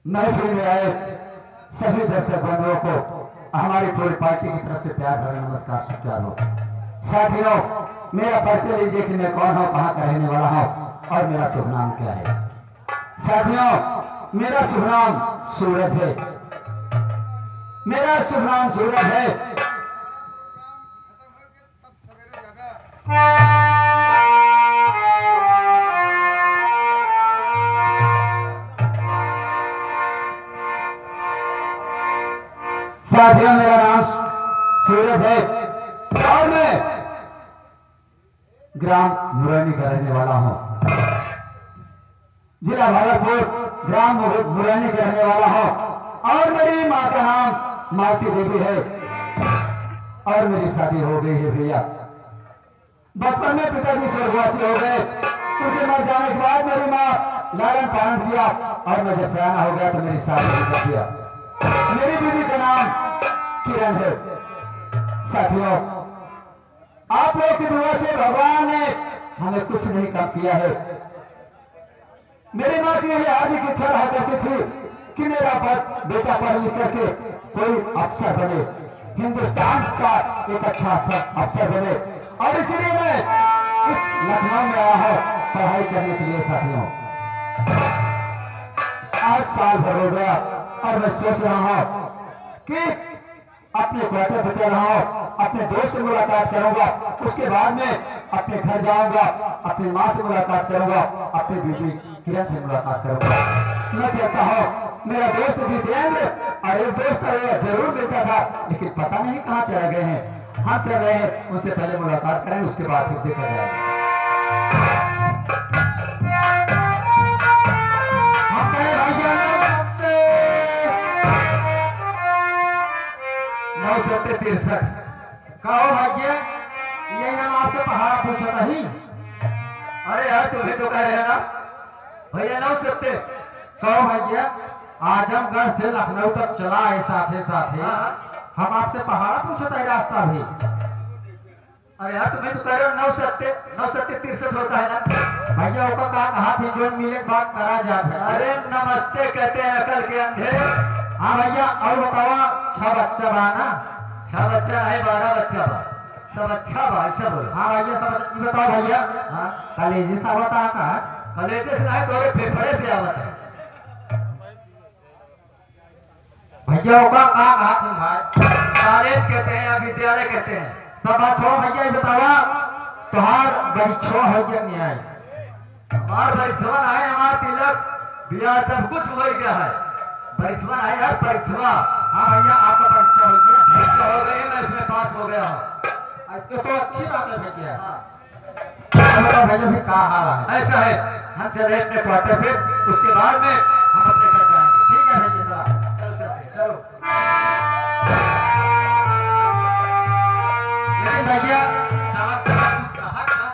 महफिल में आए सभी दर्शक बंधुओं को हमारी पूरी पार्टी की तरफ से प्यार भरा नमस्कार स्वीकार हो। साथियों, मेरा परिचय लीजिए कि मैं कौन हूँ, कहाँ का रहने वाला हूँ और मेरा शुभ नाम क्या है। साथियों, मेरा शुभ नाम सूरज है। मेरा शुभ नाम सूरज है। साथियों, मेरा नाम सूरज है और मैं ग्राम मुरैनी का रहने वाला हूं। जिला भागलपुर, ग्राम मुरैनी का रहने वाला हूं और मेरी मां का नाम मालती देवी है और मेरी शादी हो गई है भैया। बचपन में पिताजी स्वर्गवासी हो गए। उनके मर जाने के बाद मेरी मां लालन पालन किया और मैं जब सयाना हो गया तो मेरी शादी कर दिया। मेरी बीवी का नाम किरण है। साथियों, आप लोग की दुआ से भगवान ने हमें कुछ नहीं कम किया है। मेरी मां की यही हार्दिक इच्छा रहा करती थी कि मेरा बेटा पढ़ लिख करके कोई अफसर बने, हिंदुस्तान का एक अच्छा अफसर बने, और इसीलिए मैं इस लखनऊ में आया हूं पढ़ाई करने के लिए। साथियों, आज साल भर हो गया और मैं सोच रहा हूं कि अपने क्वार्टर पर चल रहा हूं, अपने दोस्त से मुलाकात करूंगा, उसके बाद में अपने घर जाऊंगा, अपनी मां से मुलाकात करूंगा, अपनी बीवी किरण से मुलाकात करूंगा। मैं चाहता हूं, मेरा दोस्त जितेंद्र और एक दोस्त जरूर मिलता था, लेकिन पता नहीं कहां चले गए हैं। हाँ, चल रहे हैं, उनसे पहले मुलाकात करें, उसके बाद फिर देखा जाएगा। सत्य 63 कहो भाग्य, ये हम आपसे पहाड़ा पूछा नहीं। अरे यार, तुम्हें तो कह रहे हैं ना भैया। 970 कहो भाग्य, आजमगढ़ से लखनऊ तक चला है साथे साथे। हम आपसे पहाड़ा पूछा था रास्ता भी। अरे यार, तुम्हें तो कह रहे हो 970 63 होता है ना भैया। ओका कहा थी जो मिले बात करा जाता है। अरे नमस्ते कहते हैं अकल के अंधे। हाँ भैया, और बतावा 6 बच्चा बा ना? 6 बच्चा है, 12 बच्चा बा, सब अच्छा बा, अच्छा बोलो। हाँ भैया, सब ये बताओ भैया। हाँ, कलेजी सा बता का कलेजे से नहीं तो फेफड़े से आवत है भैया। ओका कहा थे भाई? कॉलेज कहते हैं या विद्यालय कहते हैं। सब अच्छो भैया, ये बतावा तुहार बरीछो हो गया न्याय। हमार परिश्रम है, हमार तिलक बियाह सब कुछ हो गया है। परिश्रम है यार, परिश्रम। हाँ भैया, आपका परीक्षा हो गया? परीक्षा हो गई, मैं इसमें पास हो गया हूँ। तो अच्छी बात है भैया। बताओ भैया, फिर क्या हाल है? ऐसा है, हम चले अपने क्वार्टर पे, उसके बाद में हम अपने घर जाएंगे। ठीक है भैया, चलो। लेकिन भैया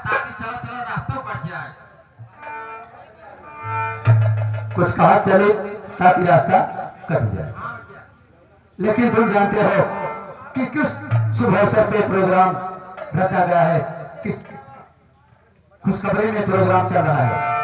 ताकि चलो रास्ता कट जाए। कुछ कहा चले ताकि रास्ता कट जाए। लेकिन तुम जानते हो कि किस शुभ अवसर पे प्रोग्राम रचा गया है, किस खुशखबरी में प्रोग्राम चल रहा है।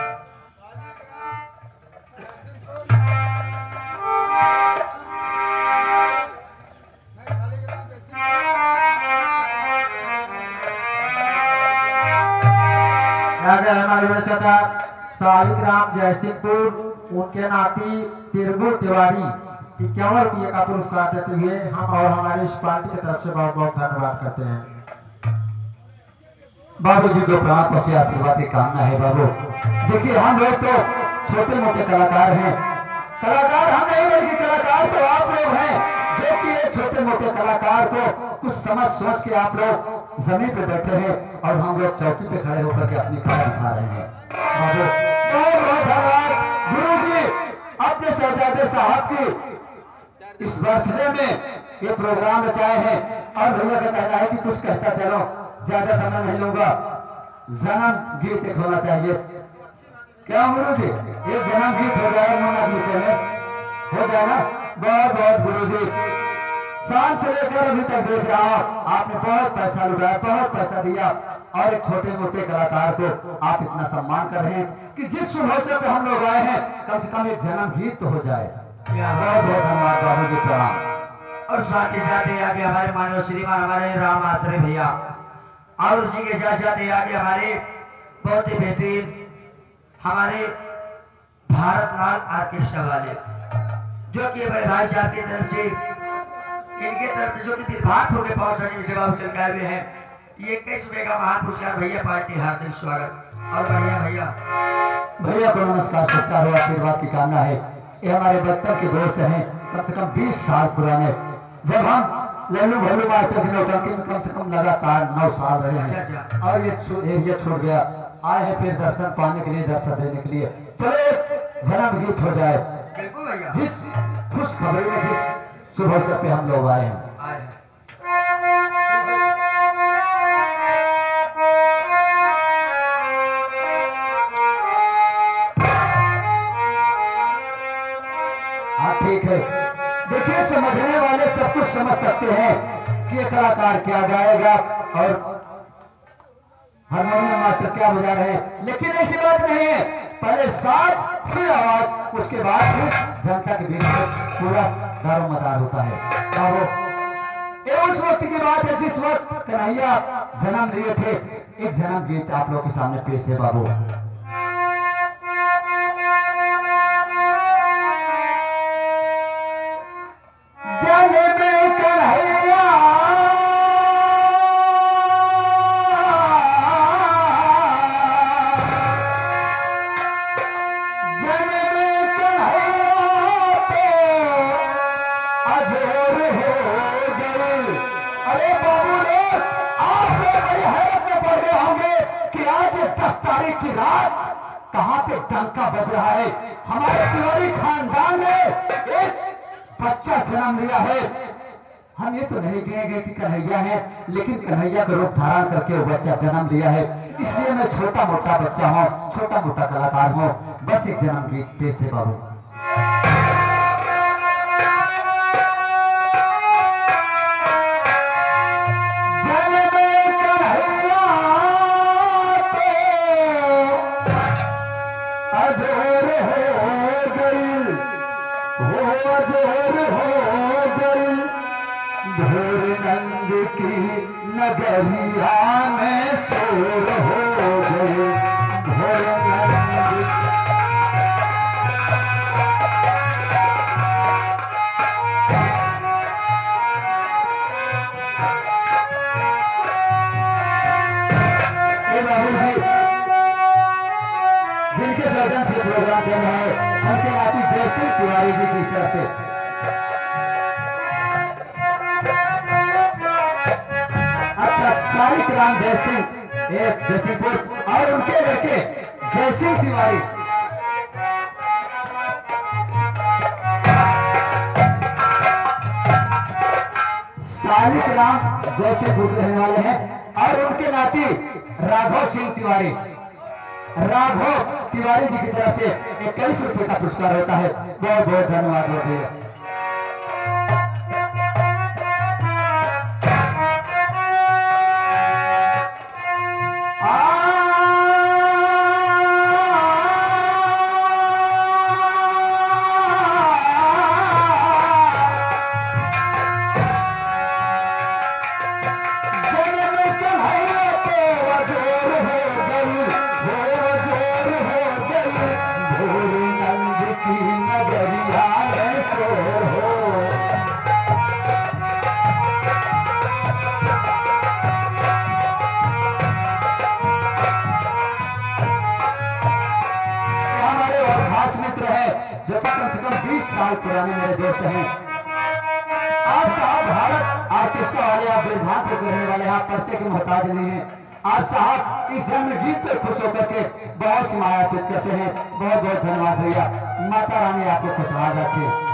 राजा हमारे चाचा शालिग्राम जयसिंहपुर, उनके नाती तिरगुल तिवारी 51 रुपये का पुरस्कार देते हुए हम और हमारी इस पार्टी की तरफ से बहुत बहुत धन्यवाद करते हैं। बाबू जी को प्राण पहुंचे आशीर्वाद की कामना है। बाबू देखिए, हम लोग तो छोटे मोटे कलाकार हैं। कलाकार हम नहीं, बल्कि कलाकार तो आप लोग हैं, जो कि एक छोटे मोटे कलाकार को कुछ समझ सोच के आप लोग जमीन पे बैठे हैं और हम लोग चौकी पे खड़े होकर के अपनी कला दिखा रहे हैं। बाबू बहुत बहुत धन्यवाद। गुरु जी अपने शहजादे साहब की इस बर्थडे में ये प्रोग्राम रचाए हैं और भैया का कहना है कि कुछ कहता चलो, ज्यादा समय नहीं लूंगा। जन्म गीत एक होना चाहिए। क्या गुरु जी, ये जन्म गीत हो जाए मुन्ना के विषय में, हो जाए ना? बहुत बहुत गुरु जी, शाम से लेकर अभी तक देख रहा हूं आपने बहुत पैसा लगाया, बहुत पैसा दिया, और एक छोटे मोटे कलाकार को आप इतना सम्मान कर रहे हैं कि जिस शुभ अवसर पे हम लोग आए हैं कम से कम एक जन्म गीत तो हो जाए। बहुत बहुत धन्यवाद बाबू जी, प्रणाम। और साथ ही साथ आगे हमारे मानव श्रीमान हमारे राम आश्रय भैया और उसी के साथ साथ आगे हमारे बहुत ही बेहतरीन हमारे भारत लाल आर्केस्ट्रा वाले जो कि बड़े भाई साहब की तरफ से इनके तरफ से जो कि दिलभाग होकर बहुत सारी सेवा चल गए हुए हैं। ये 21 रुपए का महान पुरस्कार भैया पार्टी हार्दिक स्वागत। और बढ़िया भैया भैया को नमस्कार, सत्कार हो, आशीर्वाद की कामना है। ये हमारे बचपन के दोस्त हैं, कम से कम 20 साल पुराने। जब हम लल्लू भल्लू मास्टर की नौटंकी में कम से कम लगातार 9 साल रहे हैं और ये एरिया छोड़ गया, आए हैं फिर दर्शन पाने के लिए, दर्शन देने के लिए। चलो जन्म गीत हो जाए। बिल्कुल भैया, जिस खुश खबरी में जिस शुभ अवसर पे हम लोग आए हैं। आए हाँ ठीक है, देखिए समझने वाले सब कुछ समझ सकते हैं कि ये कलाकार क्या गाएगा और हारमोनियम मास्टर क्या बजा रहे हैं, लेकिन ऐसी बात नहीं है। पहले साज फिर आवाज, उसके बाद फिर जनता के बीच में पूरा दारोमदार होता है। और ये उस वक्त की बात है जिस वक्त कन्हैया जन्म लिए थे। एक जन्म गीत आप लोगों के सामने पेश है बाबू। तारीख की रात कहां पे डंका बज रहा है। हमारे तिवारी खानदान में एक बच्चा जन्म लिया है। हम ये तो नहीं कहेंगे कि कन्हैया है, लेकिन कन्हैया का रूप धारण करके वो बच्चा जन्म लिया है। इसलिए मैं छोटा मोटा बच्चा हूँ, छोटा मोटा कलाकार हूँ। बस एक जन्म गीत पेश है बाबू। नगरिया में शोर हो गए, जिनके सर्जन से प्रोग्राम चल रहा है, उनके नाती जयसिंह तिवारी जी की तरफ से सालिक राम जयसिंह एक जयसिंहपुर और उनके लड़के जयसिंह तिवारी। सालिक राम जयसिंहपुर के रहने वाले हैं और उनके नाती राघव सिंह तिवारी। राघव तिवारी जी की तरफ से 21 रुपए का पुरस्कार होता है। बहुत बहुत धन्यवाद होते हैं। जो कि कम से कम 20 साल पुराने मेरे दोस्त हैं। आप साहब भारत आर्केस्ट्रा वाले, आप बिरभानपुर के रहने वाले, आप परिचय के मोहताज नहीं हैं। आप साहब इस जन्म गीत पे खुश होकर के बहुत सी मायापित करते हैं। बहुत बहुत धन्यवाद भैया। माता रानी आपको खुशहाल रखे।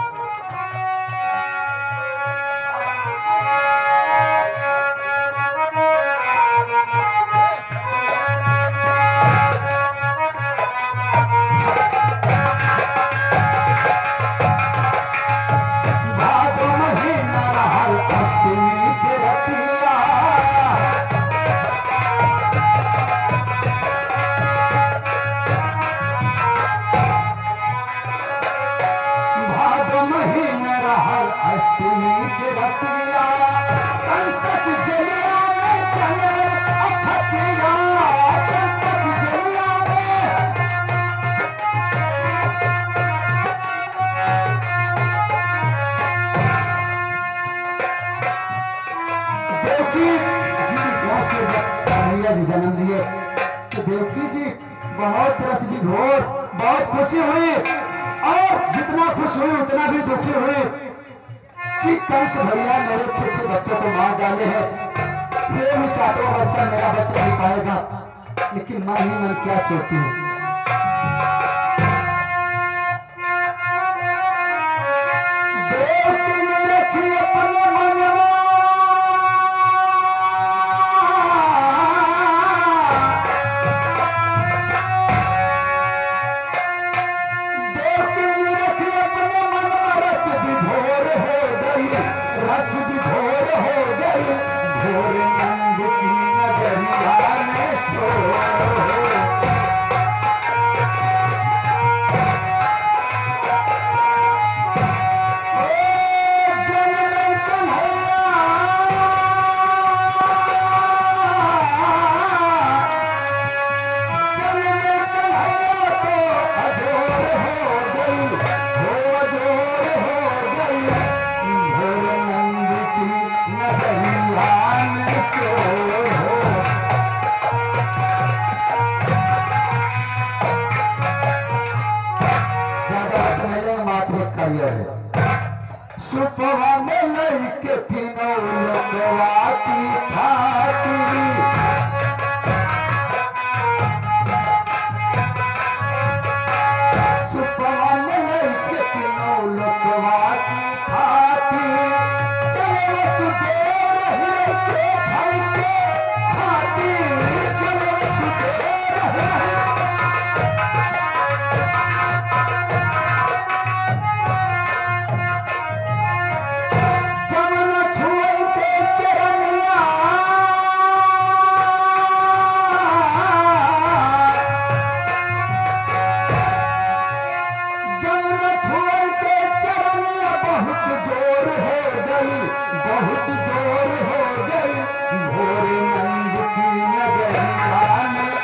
बहुत रस विभोर, बहुत खुशी हुई और जितना खुश हुई उतना भी दुखी हुई कि कंस भैया मेरे 6 बच्चों को मार डाले हैं, फिर भी 7वां बच्चा मेरा बच्चा नहीं पाएगा। लेकिन मन ही मन क्या सोचती है, रस विभोर हो गई भोर नंद की नगरिया में सो। सुपवा में लड़के तीनों लोगवा की खाती, सुपवा में लड़के तीनों लोगवा की खाती, चले सुदेव रहे के भाई के छाती, चले सुदेव रहे। बहुत जोर हो गई भोर नंद की नगरिया में।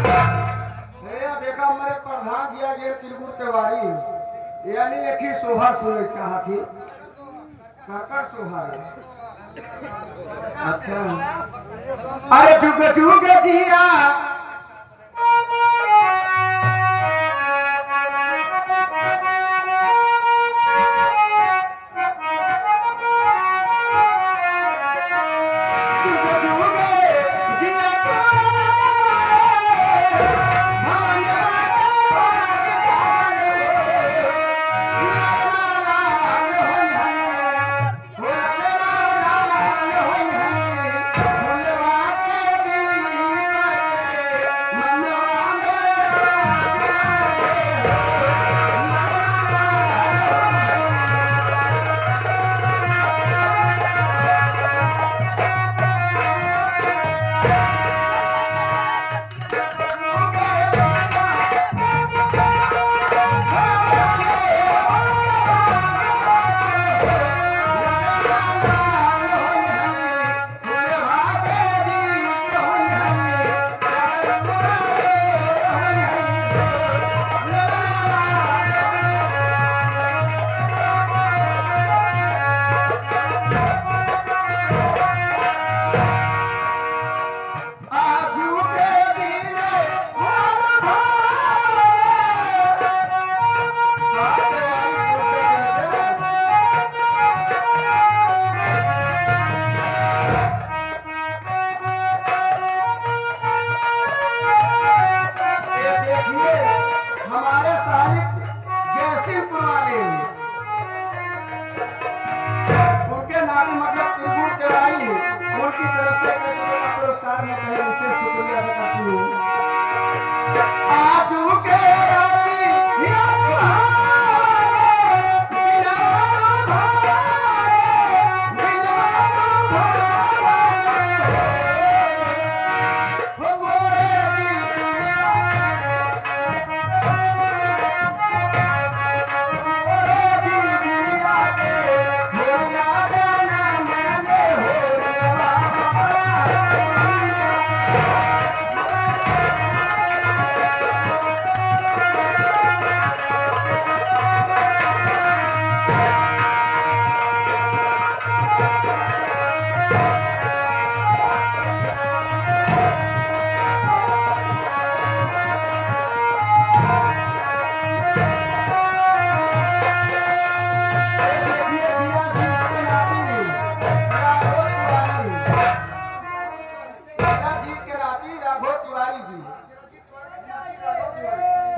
देखा हमारे प्रधान जी आगे त्रिपुर तिवारी यानी एक ही शोभा सुने चाहती काकर शोभा अच्छा अरे जुग जुग जिया पुरस्कार में कहीं विशेष शुक्रिया अदा करती हूँ। आजू के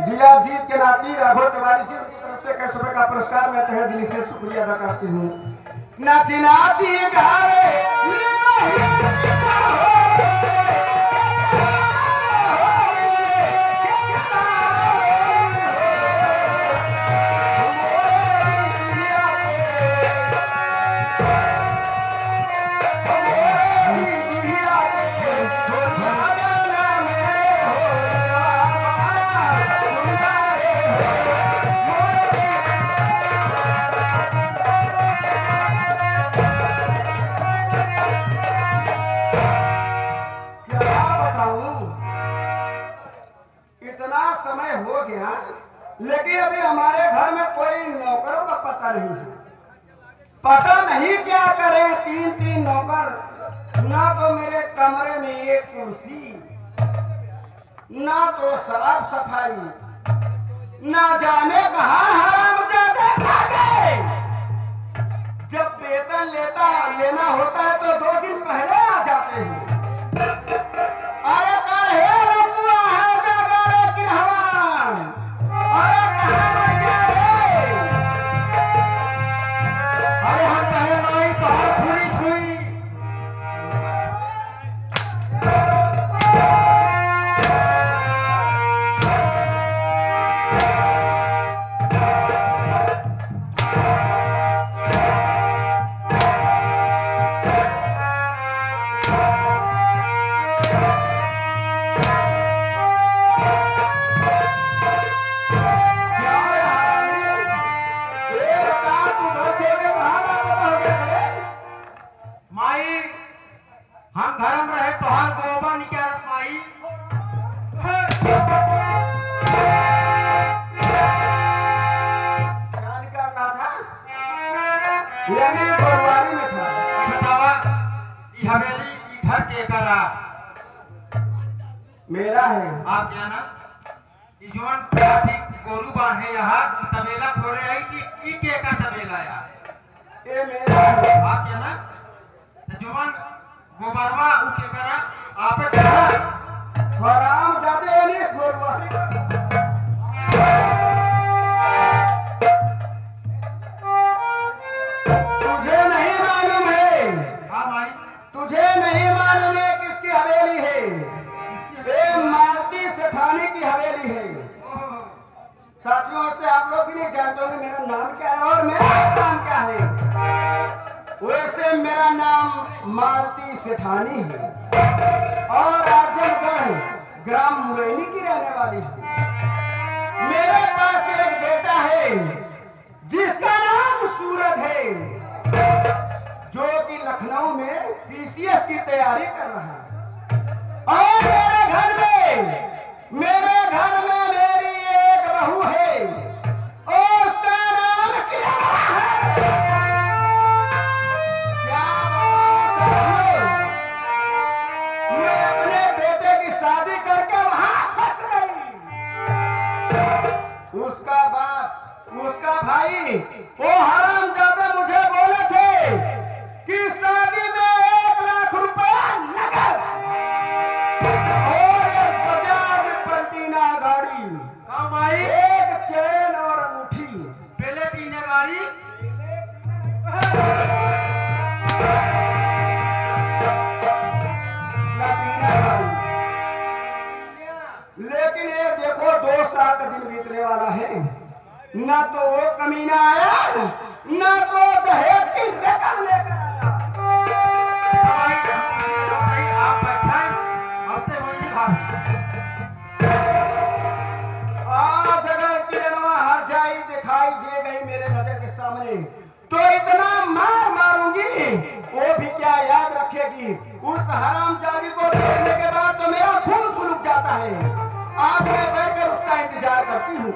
जिला जीत के नाती राघव तिवारी जी की तरफ से 100 रुपए का पुरस्कार मैं तहे दिल से शुक्रिया अदा करती हूँ। नाची नाची गावे समय हो गया लेकिन अभी हमारे घर में कोई नौकरों का पता नहीं है। पता नहीं क्या करें, 3-3 नौकर, ना तो मेरे कमरे में एक कुर्सी, ना तो साफ सफाई, ना जाने कहां हरामजादे भागे। जब वेतन लेना होता है तो 2 दिन पहले आ जाते हैं। अरे क्या कहा था? यानी गोरवारी में था। ये बतावा ये हवेली ये घर के करा मेरा है। आप क्या ना ये जोन काठी गोरू बांधे यहाँ तबेला खोले आई कि के का तबेला यार ये मेरा है। आप क्या ना तो जोन गोबरवा उके करा आपे करा हराम जादे यानी गोरवारी का। तुझे नहीं मालूम है, हाँ भाई तुझे नहीं मालूम है किसकी हवेली है। ये मालती सेठानी की हवेली है। साथियों से आप लोग भी नहीं जानते होंगे मेरा नाम क्या है और मेरा नाम क्या है। वैसे मेरा नाम मालती सेठानी है और आजमगढ़ ग्राम मुरैनी की रहने वाली है। मेरे पास एक बेटा है जिसका नाम सूरज है, जो कि लखनऊ में पीसीएस की तैयारी कर रहा है। और मेरे घर में मेरी एक बहू है और उसका नाम किरण है। क्या बताऊं? मैं अपने बेटे की शादी करके वहां फंस गई। उसका बाप, उसका भाई, वो हरामजादे मुझे बोले थे कि शादी में 1 लाख रुपया नकद और एक बजाज प्लेटिना गाड़ी, काम आई एक चैन और अंगूठी। पहले टीने गाड़ी प्लेटिना गाड़ी। लेकिन ये देखो 2 साल का दिन बीतने वाला है, ना तो वो कमीना आया ना तो दहेज की रकम लेकर आया। भाई आप बैठे हफ्ते वही भाभी आज अगर किरणवा हर जाई दिखाई दे गई मेरे नजर के सामने तो इतना मार मारूंगी वो भी क्या याद रखेगी। उस हरामजादी को देखने के बाद तो मेरा खून सुलग जाता है। आज मैं बैठकर उसका इंतजार करती हूँ।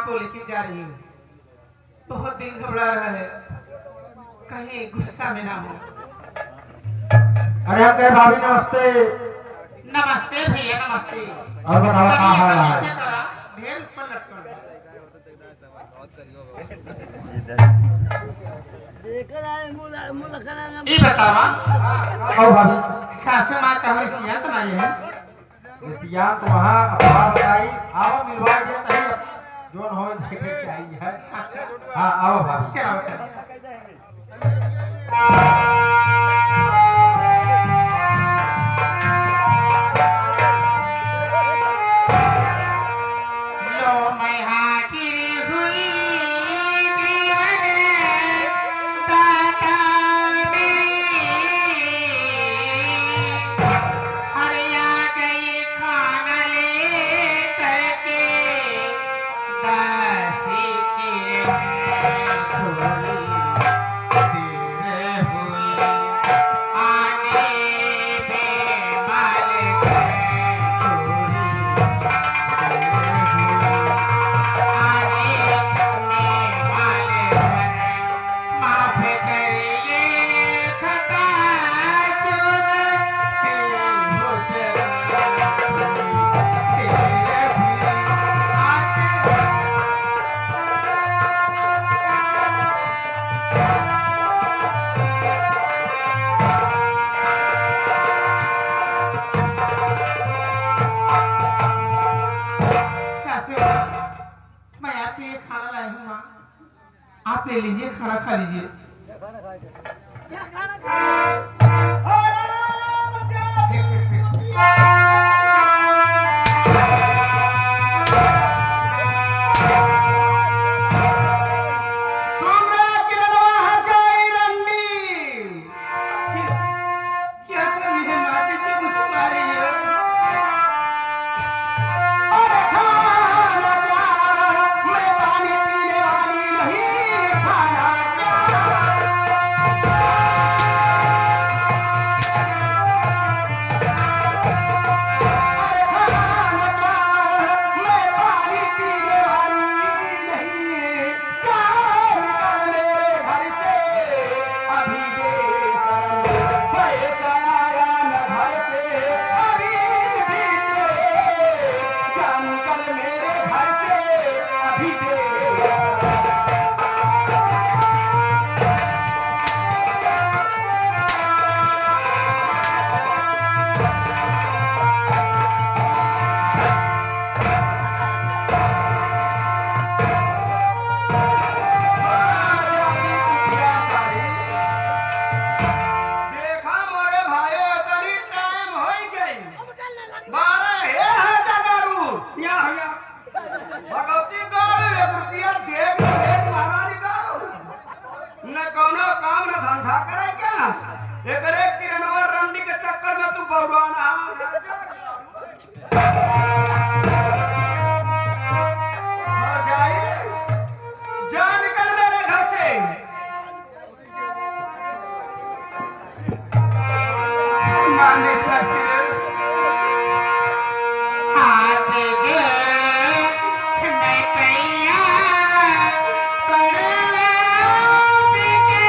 माँ को लेके जा रही हूँ। बहुत दिल घबरा रहा है, कहीं गुस्सा में ना हो। अरे हम कहे भाभी नमस्ते। नमस्ते भैया नमस्ते। और बताओ कहाँ हाल है? नीचे करा, ढेर ऊपर लटका। ये बतावा आओ भाभी। सासू माँ का हरसिया तो नहीं है। या तो वहाँ अफवाह बताई आओ मिलवा दे कहीं जोन हो देखे के आई है। अच्छा हाँ आओ भाभी। चलो चलो। लो मैं हाजिर हुई जीवन दाता मेरी, अरे आ गई खाना ले करके दासी की थोड़ी देर हुई आने पे मालिक थोड़ी माफ करिए खता सासू मैं आपके लिए खाना लाई हूँ माँ, आप ले लीजिए, खाना खा लीजिए। क्या कर रही है माँ? कितनी मुझको मार रही है? अरे खाना क्या, मैं पानी पीने वाली नहीं, खाना क्या। अरे खाना क्या, मैं पानी पीने वाली नहीं, जान कर मेरे घर से अभी बेशरम, पैसा आया न घर से अभी भी तेरे, जान कर मेरे घर से अभी बेशरम। देखा मोरे भाई तरी टाइम होई गई मारे हे जगारू या हया भगवती गाड़ी एक रुपया देख ले महारानी गाड़ू न कोनो काम न धंधा करे क्या एकरे किरणवा रंडी के चक्कर में तू बरवाना मर जाए जान कर मेरे घर से माने फसिल हाथ जोड़ मैं पैया पड़वा बिके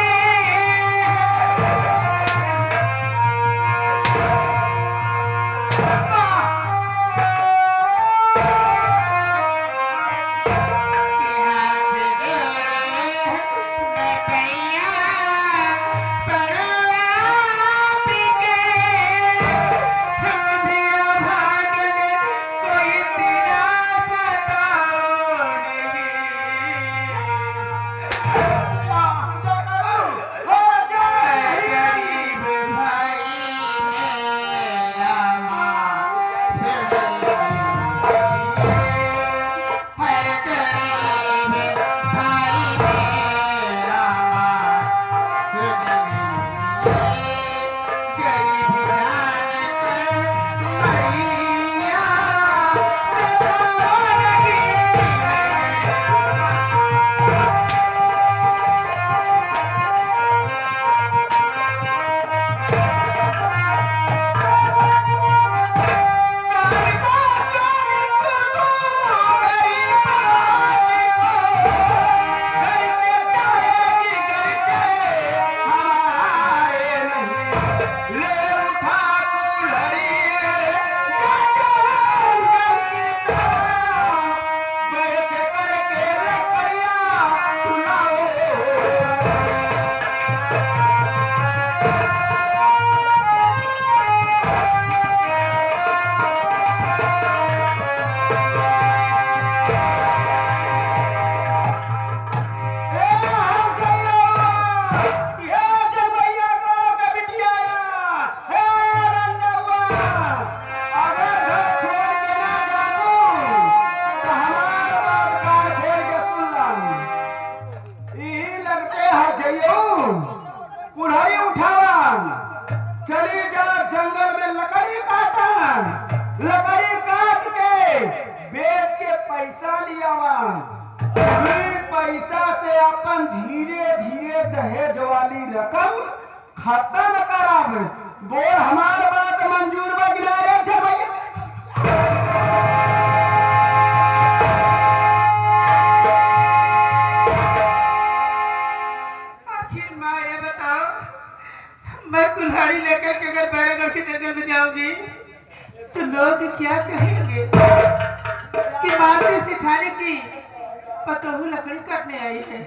अपन धीरे धीरे दहेज वाली रकम खत्म कराब। बोल हमार बात मंजूर बा कि नहीं रे अच्छा भैया? आखिर माँ ये बताओ, मैं कुल्हाड़ी लेकर के अगर बैरगढ़ के जंगल में जाऊंगी तो लोग क्या कहेंगे कि मालती सिठाने की पतोहू लकड़ी काटने आई है।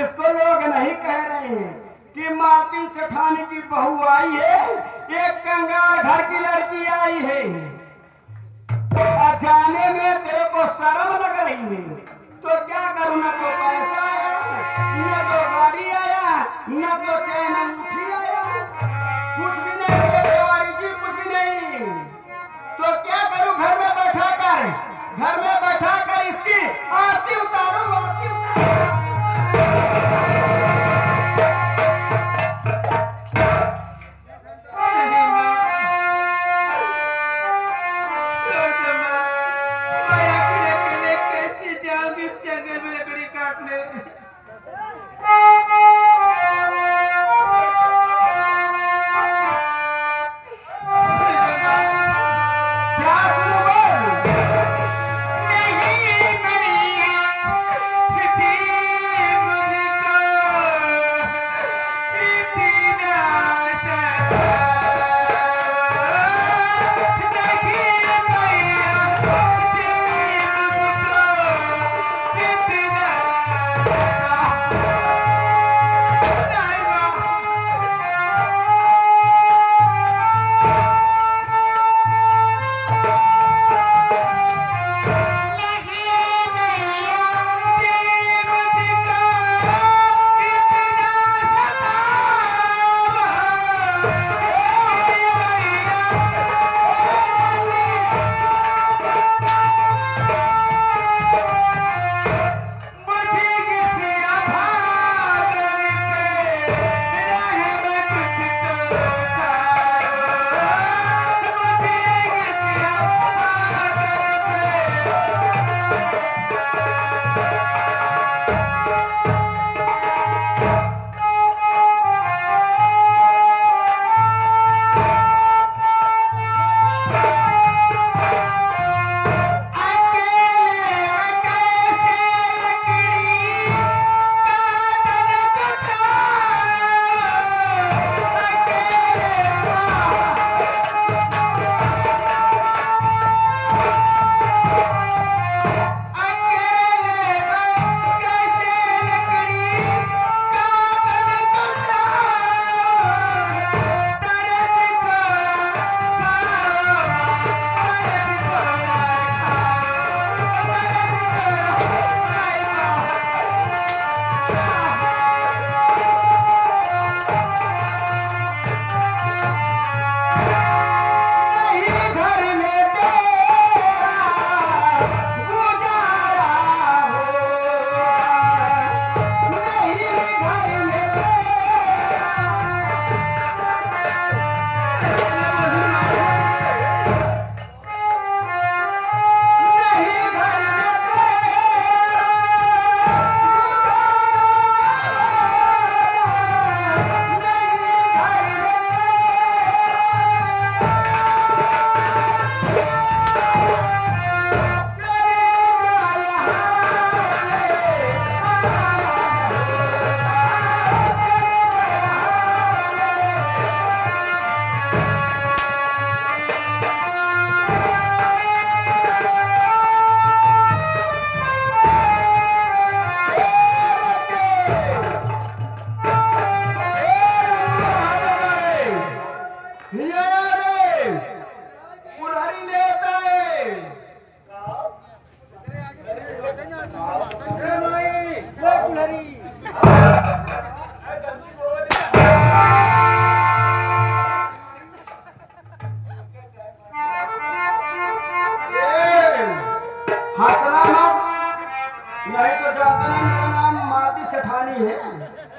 इसको लोग नहीं कह रहे हैं कि मालती सेठानी की बहू आई है, एक कंगाल घर की लड़की आई है। जाने में तेरे को शर्म लग रही है तो क्या करूं? न तो पैसा आया, न तो गाड़ी आया, न तो चैन अंगूठी आया, कुछ भी नहीं है तिवारी जी, कुछ भी नहीं। तो क्या करूं? घर में बैठा कर इसकी आरती उतारूं, आरती उतारूं। मैं आखिर अकेले कैसे जाऊंगी इस जंगल में लकड़ी काटने? क्या सुनूं बोल?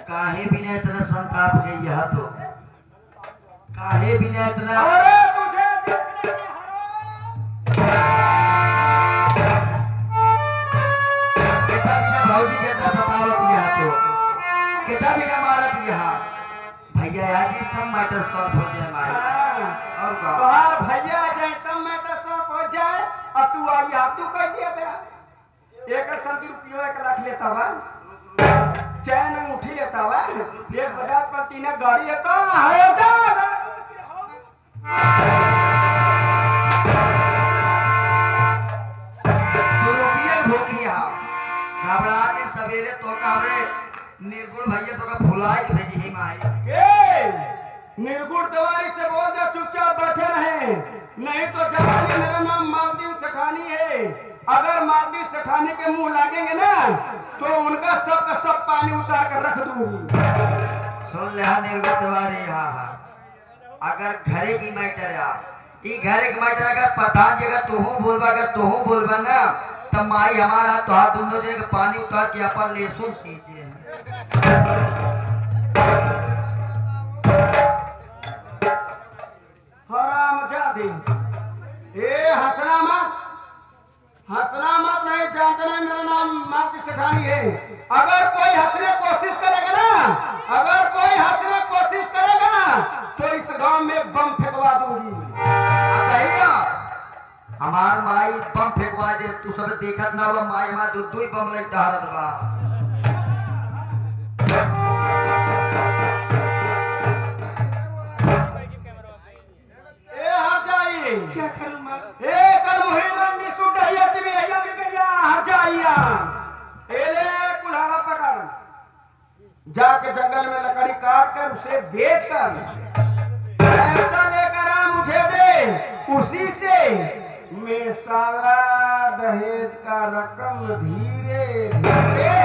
काहे बिना इतना संताप है यह तो काहे बिना इतना अरे तुझे देखने के हराम। पिता बिना भौजी के तो सतावत यहाँ तो कितना भी ना मारत यहाँ भैया यार ये सब मैटर सॉल्व हो जाए हमारे और का तोहार भैया जाए तब मैटर सब पहुंच जाए और तू आई आप तू कह दिया बे एक संति रुपये 1 लाख लेता हुआ चैन अंगूठी लेता हुआ एक बजाज पर 3 गाड़ी है कहाँ है जा यूरोपियन भोगी यहाँ घबरा के सवेरे तो काबरे निर्गुण भैया तो का भुलाई के भेजी ही माई निर्गुण तिवारी से बोल दो चुपचाप बैठे रहे नहीं तो जानिए मेरा नाम मालदीव सेठानी है अगर मालदीव सेठानी के मुंह लागेंगे ना तो उनका सब का सब पानी उतार कर रख दूंगी सुन ले हाँ निर्गुण तिवारी यहाँ अगर घरे की मैटर है ई घरे की मैटर अगर प्रधान जी अगर तू बोलबा ना तब माई हमारा तो हाथ दोनों जगह पानी उतार के अपन लहसुन सींचे हराम जादी ए हंसना मत नहीं जानते नहीं मेरा नाम मालती सेठानी है अगर कोई हंसने कोशिश करेगा ना तो इस गांव में बम फेंकवा दूंगी हमार माई बम फेंकवा दे तू सब देखत ना वो माई हमार दू ही बम लग डहरत बा ए हट जाई क्या करूं मैं ए कर मुहिरन नी सुडैया तिमी हैया के गया हट जाइया ए ले कुल्हाड़ा पकड़ जाके जंगल में लकड़ी काट कर उसे बेच कर पैसा लेकर आ मुझे दे उसी से मैं सारा दहेज का रकम धीरे धीरे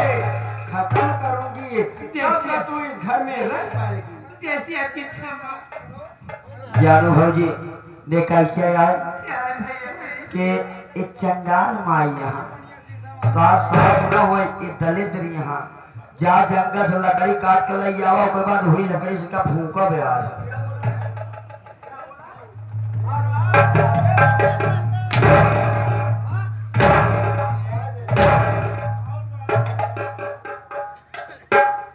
खत्म करूंगी जैसे तू इस घर में रह पाएगी जैसी आपकी इच्छा मां ज्ञानो भौजी देख कैसे आए क्या है भैया कि एक चंडाल माई यहाँ का सब न हो दलित यहाँ जा जंगल से लकड़ी काट के ले आओ उसके बाद हुई लकड़ी से का फूका ब्याज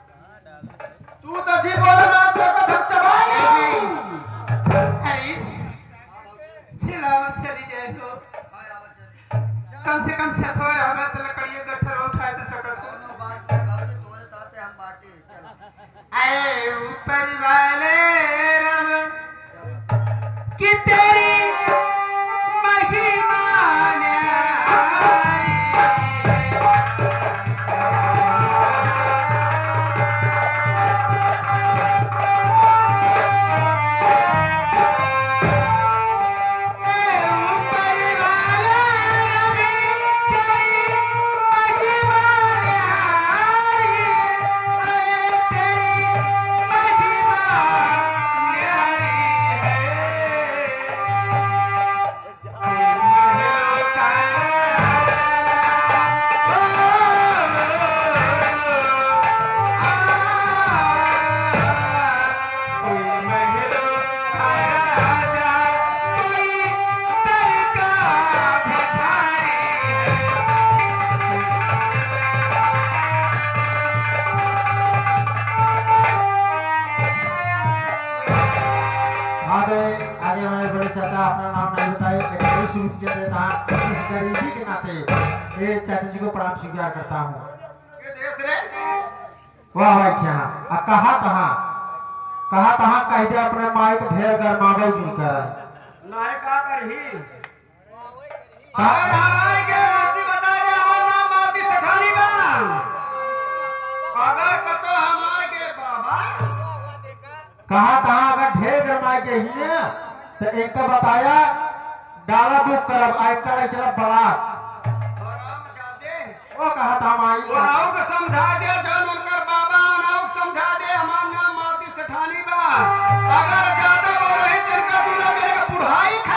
तू तो जी बोल रहा तो धक चबाएगा अरे सिलावत चली जाए तो कम से कम सफर हमें तो लकड़ियां गट्ठर उठाए तो सकत अरे ऊपर वाले रब कि तेरी महिमा न्यारी आगे हमारे बड़े चाचा अपना नाम नहीं बताए एक शुरू किया देता इस गरीबी के नाते ये चाचा जी को प्रणाम स्वीकार करता हूँ ये देश रे वाह भाई क्या कहा तहाँ कह दे अपने माई को ढेर कर मांगो जी कर नाय का करही अगर हमारे के मस्ती बता दे हमारा नाम मालती सेठानी बा अगर कतो हमारे के बाबा कहा तहाँ अगर ढेर कर माई के ही ने तो एक का बताया डाला बुक करब आई कर चला बड़ा आराम जाते वो कहा था माई वो आओ के समझा दे जन उनकर बाबा आओ समझा दे हमारा नाम मालती सेठानी बा अगर ज्यादा बोल रही तेरे का दूल्हा मेरे का बुढ़ाई खा